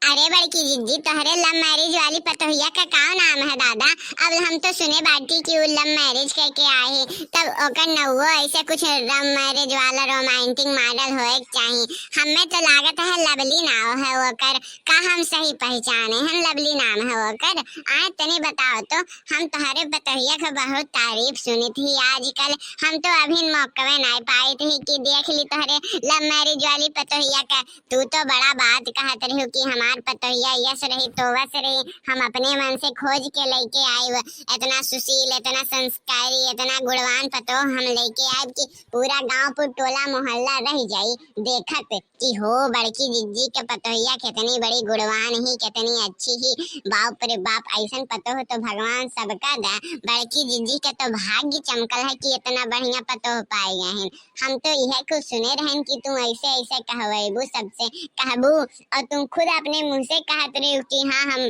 अरे बड़की जिज्जी, तोहरे लव मैरिज वाली पतोहिया का का नाम है दादा? अब हम तो सुने बाटी की वो लव मैरिज करके आए हैं, तब ओकर नौवो ऐसे कुछ लव मैरिज वाला रोमांटिक मॉडल होए के चाहिए। हमें तो लागत है लवली नाम है ओकर। का हम सही पहचाने हैं? लवली नाम है ओकर। आए तनी बताओ तो। हम तुम्हारे पतोहिया का बहुत तारीफ सुनी थी आजकल। हम तो अभी मौका नहीं पाई थी कि देख ली तोहरे लव मैरिज वाली पतोहिया का। तू तो बड़ा बात कहत रही कि हमार पतोहिया यस रही तो वस रही। हम अपने मन से खोज के लेके आए, इतना सुशील, इतना संस्कारी, इतना गुणवान पतो हम लेके आए कि पूरा गांव पुर टोला मोहल्ला रह जाई देखत कि हो बड़की जिज्जी के पतोहिया कितनी बड़ी गुणवान ही, कितनी अच्छी ही। बाप रे बाप, ऐसन पतो हो तो भगवान सबका दा। बड़की जिज्जी के तो भाग्य चमकल है कि इतना बढ़िया पतो हो पाए गए हैं। हम तो यह कुछ सुने रहन कि तू ऐसे ऐसे कहवेबू सबसे कहबू, और तुम खुद अपने मुंह से कहत रही हो कि हाँ हम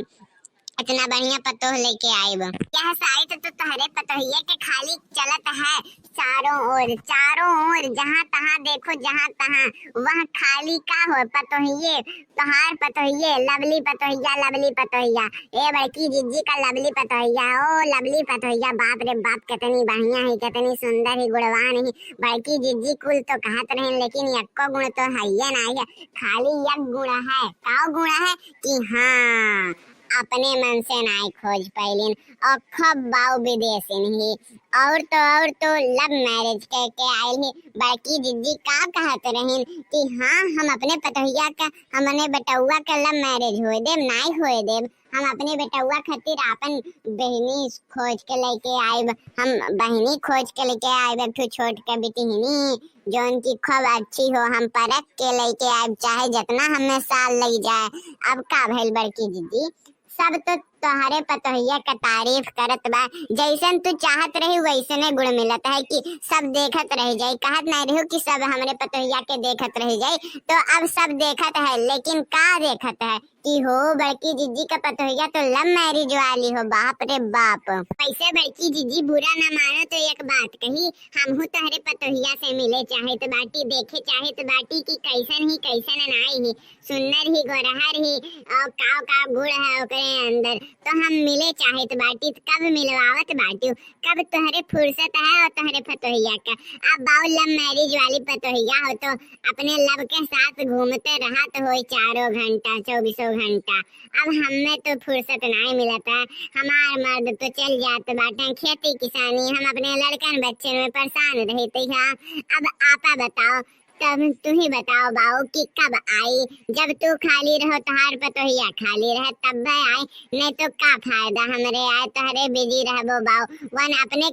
इतना बढ़िया पतोह लेके आएब। यह साइट तो तहरे पतोहिए के खाली चलत है चारों ओर, चारों ओर जहाँ तहाँ देखो, जहाँ तहाँ वह खाली का हो पतोहिए, तोहार पतोहिए, लवली पतोहिया, लवली पतोहिया। ए बड़की जिज्जी का लवली पतोहिया, ओ लवली पतोहिया, बाप रे बाप कितनी बढ़िया है, कितनी सुंदर है, गुणवान है। बड़की जिज्जी कुल तो कहत रहे लेकिन यक्को गुण तो है नहीं है, खाली एक गुण है। का गुण है कि हाँ अपने मन से नाई खोज पाइलिन और खब बाऊ विदेशी ही। और तो लव मैरिज करके आयल ही। बाकी जिज्जी का कहत रहीन कि हाँ हम अपने पतोहिया का, हमने बेटौआ का लव मैरिज होए देव, नाई होए देव। हम अपने बेटौआ खातिर अपन बहनी खोज के लेके आएब। हम बहनी खोज के लेके आएब, एक छोट के बेटिहनी जौन की खूब अच्छी हो। हम परख के लेके आएब, चाहे जितना हमें साल लग जाए। अब का भइल बड़की जिज्जी, सब तो तोहरे पतोहिया का तारीफ करत बा। जैसन तू चाहत रही वैसने गुण मिलत है कि सब देखत रह जाए। कहत नहीं रहो कि सब हमरे पतोहिया के देखत रह जाए, तो अब सब देखत है, लेकिन का देखत है कि हो बड़की जिज्जी का पतोहिया तो लव मैरिज वाली हो। बाप रे बाप, वैसे बड़की जिज्जी बुरा ना मानो तो एक बात कही, हम तोहरे पतोहिया से मिले चाहे तो बाटी, देखे चाहे तो बाटी की कैसन ही कैसन नाई ही, सुंदर ही, गोरहर ही, और का गुड़ है ओकरे अंदर। तो हम मिले चाहे तो बाटी, तो कब मिलवावत बाटी, कब तोहरे फुर्सत है और तोहरे पतोहिया का। अब बाऊ लव मैरिज वाली पतोहिया हो तो अपने लव के साथ घूमते रहत हो चारों घंटा, 24 घंटा। अब हमें तो फुर्सत नहीं मिलता है। हमार मर्द तो चल जाते बाटे खेती किसानी, हम अपने लड़कन बच्चे में परेशान रहते हैं। अब आपा बताओ, तब तू ही बताओ बाऊ कि कब आई? जब तू खाली रहो तोहार पतोहिया खाली रहे तब आई, नहीं तो का फायदा हमरे आए तोहरे बिजी रहबो बाऊ वन अपने।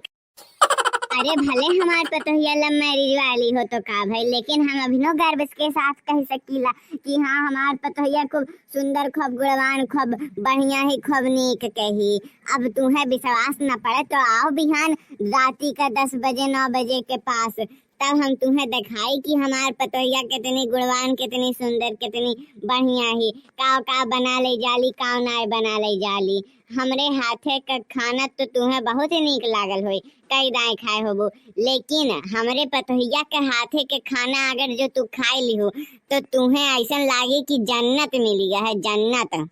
अरे भले हमार पतोहिया लव मैरिज वाली हो तो का भाई, लेकिन हम अभिनो गर्व के साथ कह सकीला कि हाँ हमार पतोहिया खूब सुंदर, खूब गुणवान, खूब बढ़िया ही, खूब नीक कही। अब तुम्हें विश्वास न पड़े तो आओ बिहान राती का 10 बजे 9 बजे के पास, तब हम तुम्हें दिखाई कि हमार पतोहिया कितनी गुणवान, कितनी सुंदर, कितनी बढ़िया ही। का बना ले जाली, का नाय बना ले जाली। हमरे हाथे का खाना तो तुम्हें बहुत ही नीक लागल होई, कई दाएं खाए होबो, लेकिन हमरे पतोहिया के हाथे के खाना अगर जो तू खाए ली हो तो तुम्हें ऐसा लागे कि जन्नत मिली है, जन्नत।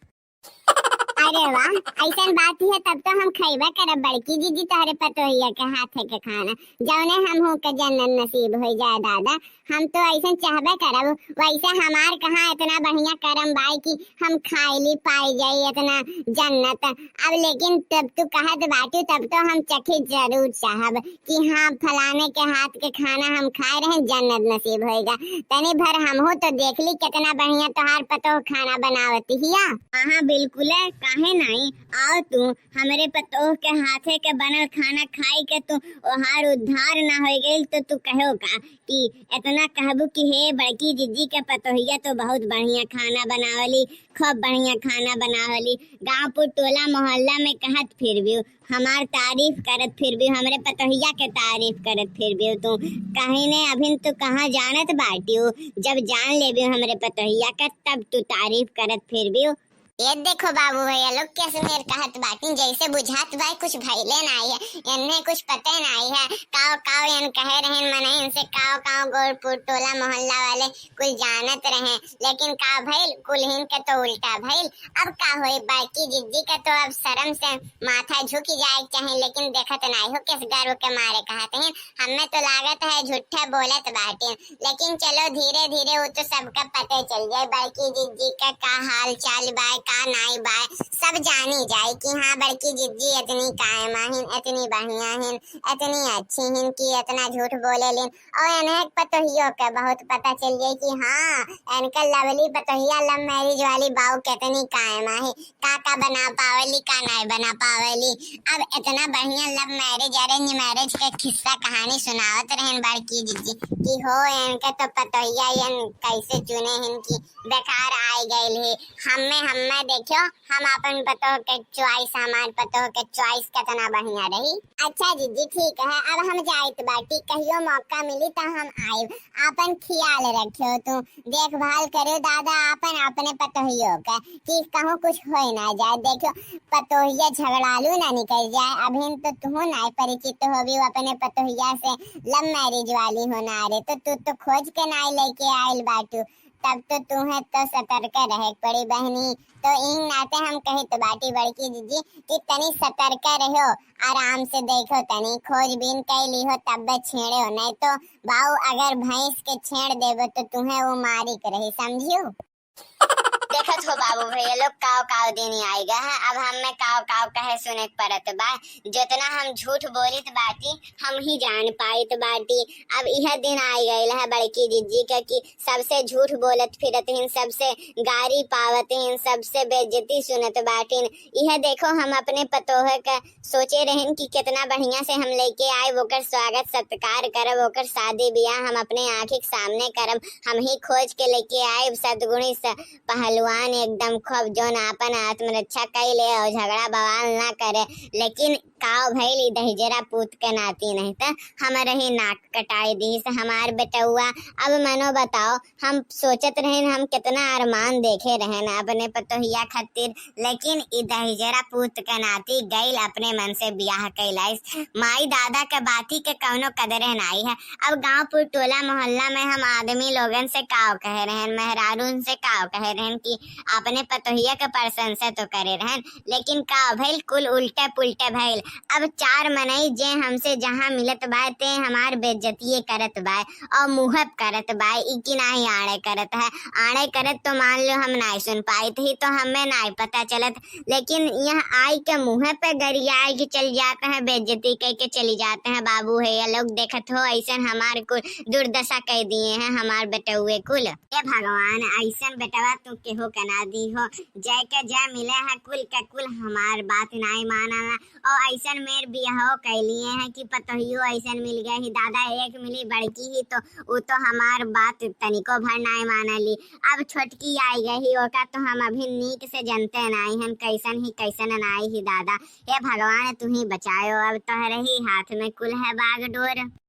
अरे वाह, ऐसा बात ही है तब तो हम खैबा करब बड़की दीदी तोहरे पतोहिया के हाथे के खाना, जौने हम हो के जन्नत नसीब हो जाए दादा। हम तो ऐसा चाहबे करब, वैसे हमार कहाँ इतना बढ़िया करम बाई कि हम खाइली पाई जाई इतना जन्नत। अब लेकिन तब तू कहत बाटी तब तो हम चखे जरूर चाहब कि हाँ फलाने के हाथ के खाना हम खाए रहे, जन्नत नसीब होएगा। तनी भर हम हो तो देख ली कितना बढ़िया तोहार पतोह खाना बनावती हिया। हाँ बिल्कुल है, काहे नहीं। आओ तू हमरे पतोह के हाथे के बनल खाना खाई के तू ओहार उद्धार ना हो गई तो तू कहो का कि इतना कहबू कि हे बड़की जिज्जी के पतोहिया तो बहुत बढ़िया खाना बनावली, खूब बढ़िया खाना बनावली। गाँव पुर टोला मोहल्ला में कहत फिर भी हमार तारीफ करत, फिर भी हमरे पतोहिया के तारीफ करत फिर भी तू कहीं ने अभी तो कहाँ जानत बाटी हो। जब जान ले भी हमरे पतोहिया का तब तू तारीफ करत फिर भी। ये देखो बाबू भैया लोग कैसे मेरे कहत बाटी जैसे बुझात भाई कुछ भइले नाई है, इन्हें कुछ पते नाई है। काव काव यन कहे रहे मने इनसे काव काव गोरपुर टोला मोहल्ला वाले कुल जानत रहे, लेकिन का भइल कुलहीन के तो उल्टा भइल। अब का होई बाकी जिज्जी का तो अब शर्म से माथा झुकी जाए चाहे, लेकिन देखत नाई हो किस गर्व के मारे कहते हैं। हमें तो लागत है झूठा बोलत बाटे, लेकिन चलो धीरे धीरे वो तो सबका पता चल जाए बड़की जिज्जी का हाल चाल बाय का नाई बाय सब जानी जाए कि हाँ बड़की जिज्जी इतनी कायमा हिन, इतनी बढ़िया हिन, इतनी अच्छी हिन कि इतना झूठ बोले लिन। और इन्हें पतोहियों का बहुत पता चल जाए कि हाँ इनका लवली पतोहिया लव मैरिज वाली बाऊ कितनी कायमा है, का बना पावली का नहीं बना पावली। अब इतना बढ़िया लव मैरिज अरेंज मैरिज के किस्सा कहानी सुनावत रहन बड़की जिज्जी कि हो इनके तो पतोहिया यन कैसे चुने हिन की बेकार आई गई है। हमें देखो हम अपन पतो के चॉइस हमार पतो के चॉइस कितना बढ़िया रही। अच्छा जिज्जी ठीक है, अब हम जाइत बाटी, कहियो मौका मिली तो हम आए। अपन ख्याल रखियो, तू देखभाल करियो दादा अपन अपने पतोहियों का कि कहूँ कुछ हो ना जाए। देखो पतोहिया झगड़ालू ना निकल जाए। अभी तो तू ना परिचित हो भी अपने पतोहिया से लव मैरिज वाली होना रे, तो तू तो खोज के ना लेके आयल बाटू, तब तो तुम्हें तो सतर्क रहे पड़ी बहनी। तो इन नाते हम कहे तो बाटी बड़की जीजी कि तनी सतर्क रहो, आराम से देखो, तनी खोजबीन कर ली हो तब छेड़े हो, नहीं तो बाऊ अगर भैंस के छेड़ देबो तो तुम्हें वो मारी के रही, समझियो। देखत हो बाबू भैया लोग काव काव दिन आएगा है। अब हमें काव काव कहे सुने परत बा, जितना हम झूठ बोलित बाटी हम ही जान पाइत बाटी। अब यह दिन आई गई है बड़की जिज्जी का कि सबसे झूठ बोलत फिरत हिन, सबसे गारी पावत हिन, सबसे बेइज्जती सुनत बाटिन। यह देखो हम अपने पतोह का सोचे रहन कि कितना बढ़िया से हम लेके आए, वोकर स्वागत सत्कार करब, वोकर शादी ब्याह हम अपने आँखी के सामने करब। हम ही खोज के लेके आए सदगुणी पहलवान एकदम खूब जोन आपन आत्मरक्षा कैले और झगड़ा बवाल ना करे। लेकिन काव भैली दहिजरा पूत के नाती नहीं था हमारे ही नाक कटाई दी से हमार बेटुआ। अब मनो बताओ हम सोचत रहे हम कितना अरमान देखे रहे ना अपने पतोहिया खातिर, लेकिन ई दहिजरा पूत के नाती गईल अपने मन से ब्याह कैलाइस। माई दादा के बाती के कौनो कदरे नाई है। अब गांवपुर टोला मोहल्ला में हम आदमी लोगन से काव कहे रहन, मेहरारून से काव कहे रहन कि अपने पतोहिया के प्रशंसा तो करे रहन, लेकिन काव भइल कुल उल्टे पुल्टे भइल। अब चार मनई जे हमसे जहाँ मिलत बा ते हमार बेइज्जती करत बा और मुहब करत बा, ई की नाही आड़े करत है। आड़े करत तो मान लो हम नहीं सुन पाई थी तो हमें नहीं पता चलत, लेकिन यह आई के मुँह पे गरियाए के चल जाते हैं, बेइज्जती कह के चली जाते हैं। बाबू है ये लोग देखत हो ऐसा हमार कुल दुर्दशा कह दिए हैं हमार बेटुए कुल। ये भगवान ऐसा बेटवा तू केहो कना दी हो, जय के जय मिले है कुल के कुल हमार बात नहीं माना। और ऐसा मेर बियाहो कैलिए हैं कि पतोहियो ऐसा मिल गए ही, दादा एक मिली बड़की ही तो वो तो हमार बात तनिको भर नहीं मानली। अब छोटकी आई गई ओका तो हम अभी नीक से जनते नहीं हम कैसन ही कैसन नाई ही दादा। हे भगवान तू ही बचायो, अब तोहरे ही हाथ में कुल है बागडोर।